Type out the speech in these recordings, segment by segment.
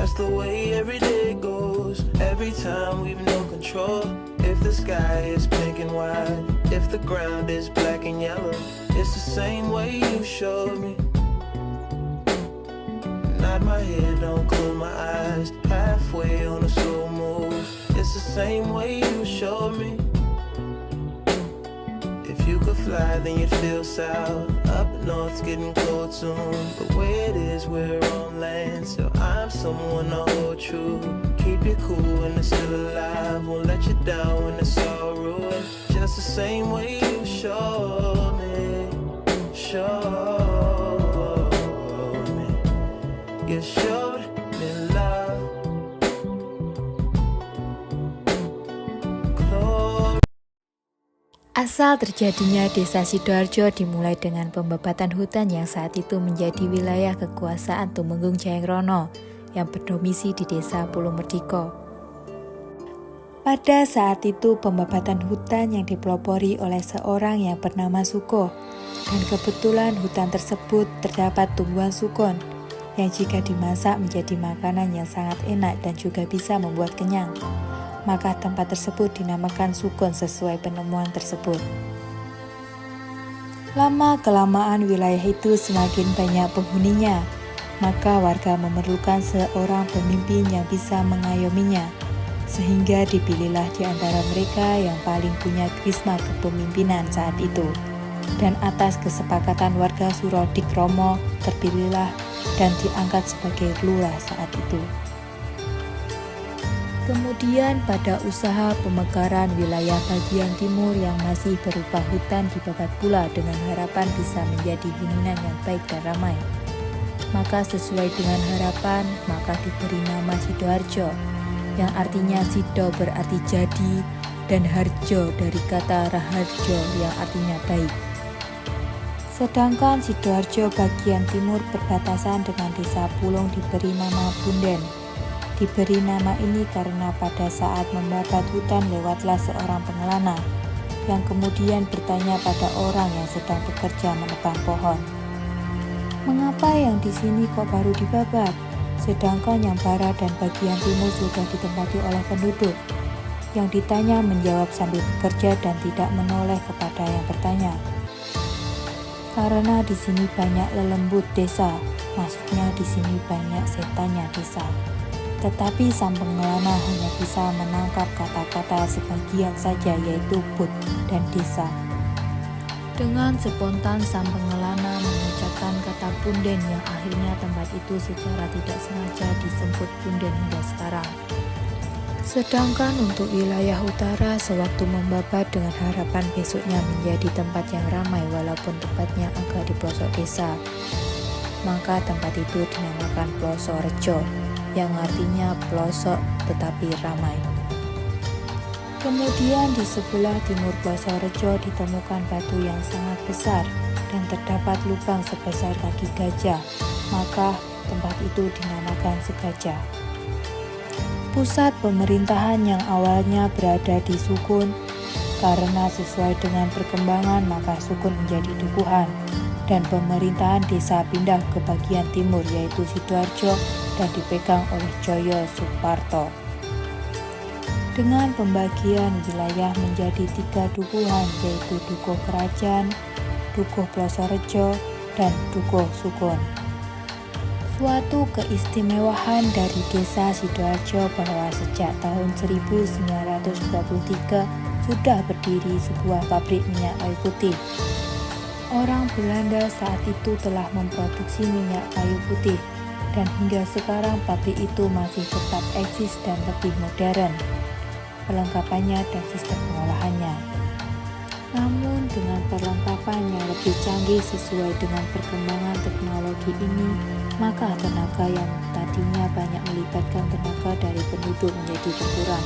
That's the way every day goes. Every time we've no control. If the sky is pink and white, if the ground is black and yellow, it's the same way you showed me. Nod my head, don't close my eyes. Halfway on a slow move. It's the same way you showed me. If you could fly, then you'd feel south. Up north's getting cold soon. The way it is, we're on land. So I'm someone to hold true. Keep you cool when it's still alive. Won't let you down when it's all ruined. Just the same way you showed me. Showed me. You showed me love. Asal terjadinya Desa Sidoarjo dimulai dengan pembebatan hutan yang saat itu menjadi wilayah kekuasaan Tumenggung Jayengrono yang berdomisili di Desa Pulumerdika. Pada saat itu pembebatan hutan yang dipelopori oleh seorang yang bernama Suko, dan kebetulan hutan tersebut terdapat tumbuhan sukun yang jika dimasak menjadi makanan yang sangat enak dan juga bisa membuat kenyang. Maka tempat tersebut dinamakan Sukun sesuai penemuan tersebut. Lama-kelamaan wilayah itu semakin banyak penghuninya, maka warga memerlukan seorang pemimpin yang bisa mengayominya, sehingga dipilihlah di antara mereka yang paling punya karisma kepemimpinan saat itu. Dan atas kesepakatan warga Suro Dikromo terpilihlah dan diangkat sebagai lurah saat itu. Kemudian pada usaha pemekaran wilayah bagian timur yang masih berupa hutan dibabat pula dengan harapan bisa menjadi hunian yang baik dan ramai. Maka sesuai dengan harapan, maka diberi nama Sidoarjo, yang artinya Sido berarti jadi, dan Harjo dari kata Raharjo yang artinya baik. Sedangkan Sidoarjo bagian timur berbatasan dengan Desa Pulung diberi nama Bunden. Diberi nama ini karena pada saat membabat hutan lewatlah seorang pengelana yang kemudian bertanya pada orang yang sedang bekerja menebang pohon. Mengapa yang di sini kok baru dibabat, sedangkan yang barat dan bagian timur sudah ditempati oleh penduduk? Yang ditanya menjawab sambil bekerja dan tidak menoleh kepada yang bertanya. Karena di sini banyak lelembut desa, maksudnya di sini banyak setannya desa. Tetapi sang pengelana hanya bisa menangkap kata-kata sebagian saja, yaitu put dan desa. Dengan spontan sang pengelana mengucapkan kata punden yang akhirnya tempat itu secara tidak sengaja disebut punden hingga sekarang. Sedangkan untuk wilayah utara sewaktu membabat dengan harapan besoknya menjadi tempat yang ramai walaupun tempatnya agak di pelosok desa, maka tempat itu dinamakan Ploso Rejo, yang artinya pelosok tetapi ramai. Kemudian di sebelah timur Ploso Rejo ditemukan batu yang sangat besar dan terdapat lubang sebesar kaki gajah, maka tempat itu dinamakan Segajah. Pusat pemerintahan yang awalnya berada di Sukun, karena sesuai dengan perkembangan maka Sukun menjadi dukuhan, dan pemerintahan desa pindah ke bagian timur yaitu Sidoarjo dan dipegang oleh Joyo Suparto. Dengan pembagian wilayah menjadi 3 dukuhan yaitu Dukuh Kerajaan, Dukuh Ploso Rejo, dan Dukuh Sukun. Suatu keistimewaan dari desa Sidoarjo bahwa sejak tahun 1923 sudah berdiri sebuah pabrik minyak kayu putih. Orang Belanda saat itu telah memproduksi minyak kayu putih dan hingga sekarang pabrik itu masih tetap eksis dan lebih modern perlengkapannya dan sistem pengolahannya. Namun dengan perlengkapan yang lebih canggih sesuai dengan perkembangan teknologi ini, maka tenaga yang tadinya banyak melibatkan tenaga dari penduduk menjadi berkurang.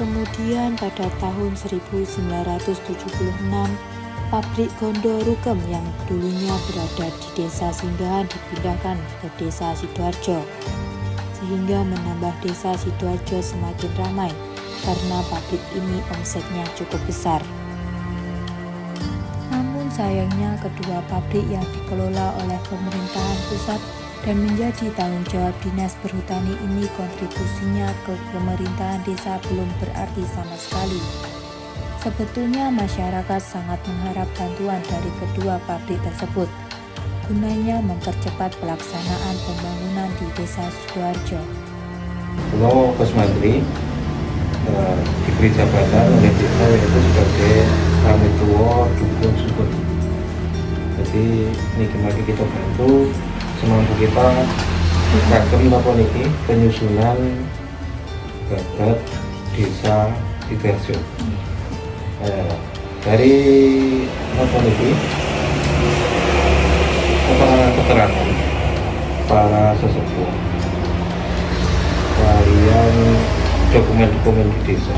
Kemudian pada tahun 1976, pabrik Gondo Rukem yang dulunya berada di desa Singgahan dipindahkan ke desa Sidoarjo, sehingga menambah desa Sidoarjo semakin ramai karena pabrik ini omsetnya cukup besar. Namun sayangnya kedua pabrik yang dikelola oleh pemerintahan pusat dan menjadi tanggung jawab Dinas Perhutani ini, kontribusinya ke pemerintahan desa belum berarti sama sekali. Sebetulnya masyarakat sangat mengharap bantuan dari kedua pabrik tersebut, gunanya mempercepat pelaksanaan pembangunan di Desa Sidoarjo. Pulau Kusmantri diberi jabatan oleh desa yaitu sebagai Pamituwo Dukun Subur. Jadi niki mari kita bantu semampu kita kagem napa niki penyusunan babat desa Sidoarjo. Dari napa niki keterangan para sesepuh kalian dokumen-dokumen di desa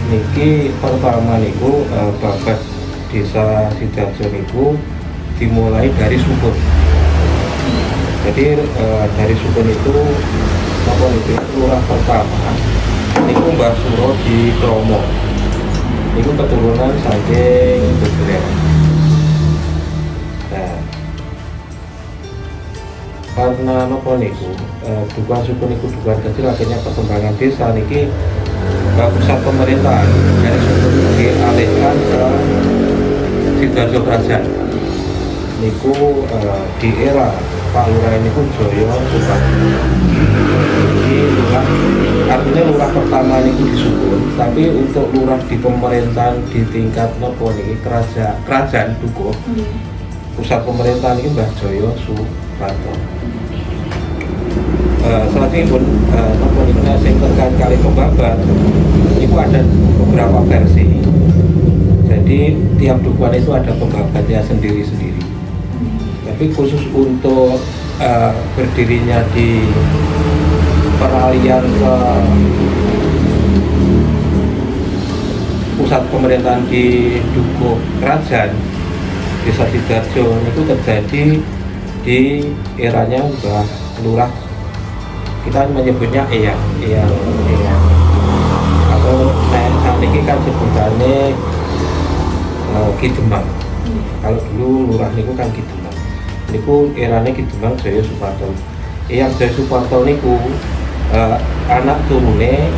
niki pertama niku babat desa Sidoarjo niku dimulai dari Subur. Jadi dari Subur itu apa niku lurah pertama niku Mbah Suro di Kromo niku keturunan saking Bebrek. Karena nopo niku dukungan suku niku dukungan kecil, akhirnya perkembangan desa niki pusat pemerintahan dari suku dialihkan ke Sidoarjo Kerajaan niku di era Pak Lurah niku Joyo Suparto. Jadi lurah artinya lurah pertama niku di Subur, tapi untuk lurah di pemerintahan di tingkat nopo niki kerajaan Dukuh pusat pemerintahan ini Mbah Joyo Suparto. Selanjutnya pun yang terkait kali pembabat itu ada beberapa versi. Jadi tiap dukuhan itu ada pembabatnya sendiri-sendiri. Tapi khusus untuk berdirinya di peralihan ke pusat pemerintahan di Dukuh Kerajaan Desa Sidoarjo itu terjadi di eranya Mbah Lurah, kita menyebutnya Eyang atau saat ini kan sebutannya Ki Demang. Kalau dulu lurah niku kan Ki Demang, niku eranya Ki Demang Joyo Suparto. Eyang Joyo Suparto niku anak turune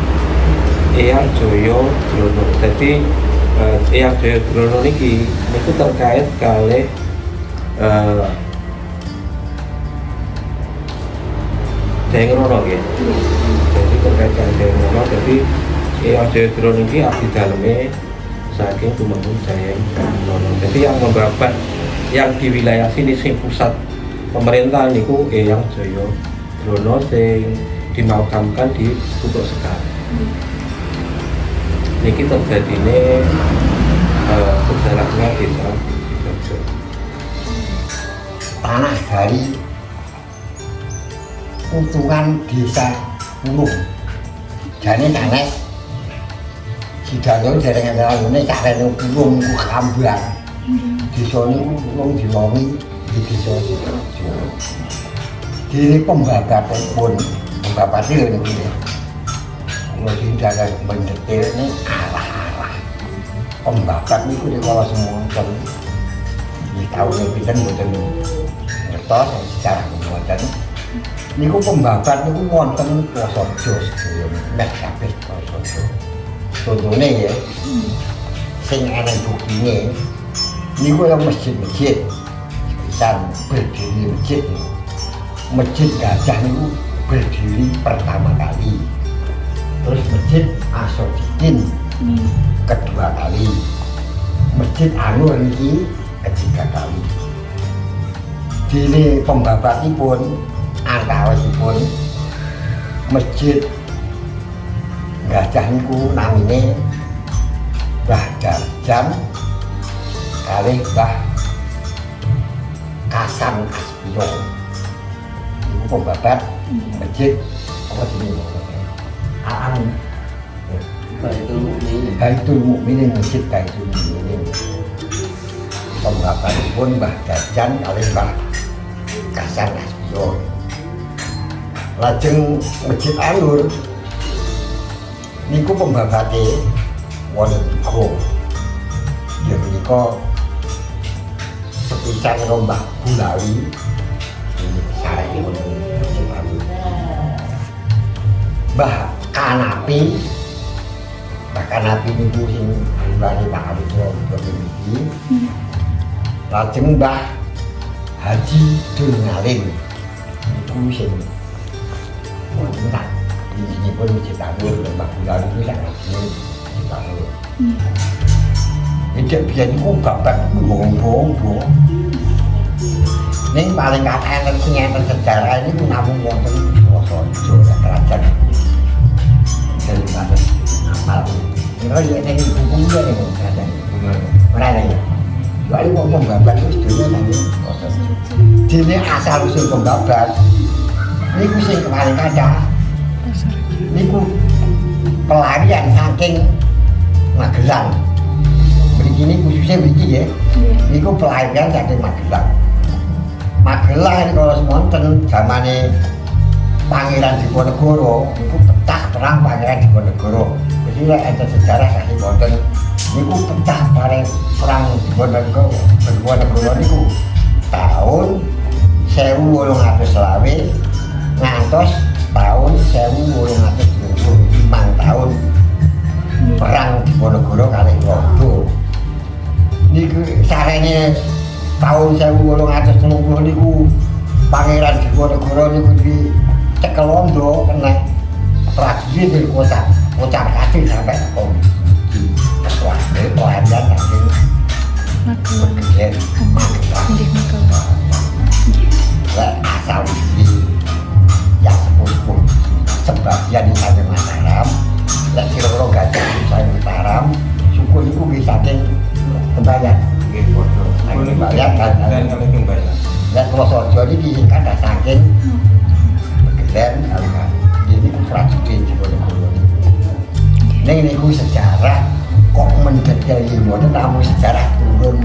Eyang Joyo Drono. Jadi Eyang Joyo Drono niku terkait kali Jayangrono ya. Jadi terkait dengan Jayangrono, jadi Eyang Joyo Drono ini abdi daleme saking Tumenggung Jayangrono. Jadi yang membabat yang di wilayah sini sing pusat pemerintahan niku Eyang Joyo Drono sing dimakamkan di Putuk Sekar. Niki terjadine sejarahnya desa Sidoarjo. Tanah dari utungan desa Ulung jane sanes Sidoarjo dereng ngelane carane Ulung ku Kambar. Desa niku Ulung diwongi di desa Sidoarjo. Dene pembabatipun pembabat niku kalau tidak mendetilnya arah-arah pembabat niku dikala semonten di tahun pinten mboten ngertos secara kemudian niku pembabat niku wonten Prasaja sedaya mek kabeh Prasaja. Contone ya sing ana buktine niku yang masjid-masjid pisan berdiri masjid. Masjid Gajah niku berdiri pertama kali. Terus Masjid Asodikin kedua kali, Masjid Anur ini ketiga kali. Dene pembabatipun antawisipun Masjid Gajah niku namine Mbah Darjan kalih Mbah Kasan Aspiro. Niku pembabat Masjid apa jenenge? Baitul Mukminin, Masjid Baitul Mukminin. Pembabatipun Mbah Darjan kalih Mbah Kasan Aspiro. Lajeng Masjid Anur niku pembabate wonten uga. Ya menika sepisan karo Mbah Bulawi Mbah Kanapi niku sing mbah Pak Alito iki. Lajeng Mbah Haji Dungalin niku sing wonten tak ini pun dicetakno Mbah Bulan niku sak ngene dicetakno. Iki biyen niku bapak bohong-bohong. Ning paling kathah sing enten sejarah ini namung wonten Wonosojo kerajaan. Jadi batas amal. Ini ya ning buku ya ning kerajaan. Ora ya. Lalu ngomong babat itu sedunia nanti dini asal usul pembabat niku sing kemarin kaca niku pelarian saking Magelang begini khususnya begini ya niku pelarian saking Magelang ini kalau semonten zamannya Pangeran Diponegoro niku pecah perang Pangeran Diponegoro jadi ada sejarah saking wonten niku pecah perang Diponegoro niku tahun 1825 ngantos tahun 1825 tahun perang Diponegoro kali Wodo niku sarene tahun 1830 niku Pangeran Diponegoro niku dicekel Londo kena tragedi di kota kacil sampai kom wah ini pelarian nanti berkegiatan asal di yang sepuluh sebagian di sana Mataram dan kira-kira gajah di sana Mataram suku itu bisa tembayan tembayan dan kalau Sorjo ini diinginkan ada saking berkegiatan ini tragedi di Wonosojo ini sejarah kok mendetail wonten namun sejarah turun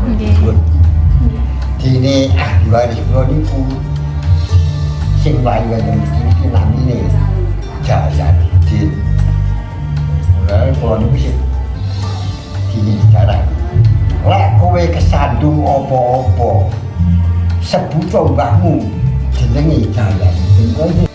dene ahli kula niku sing layu iki namine Jayadin mulai kula niku sing dene sejarah lek kowe kesandung apa-apa sebut mbahmu jenenge Jayadin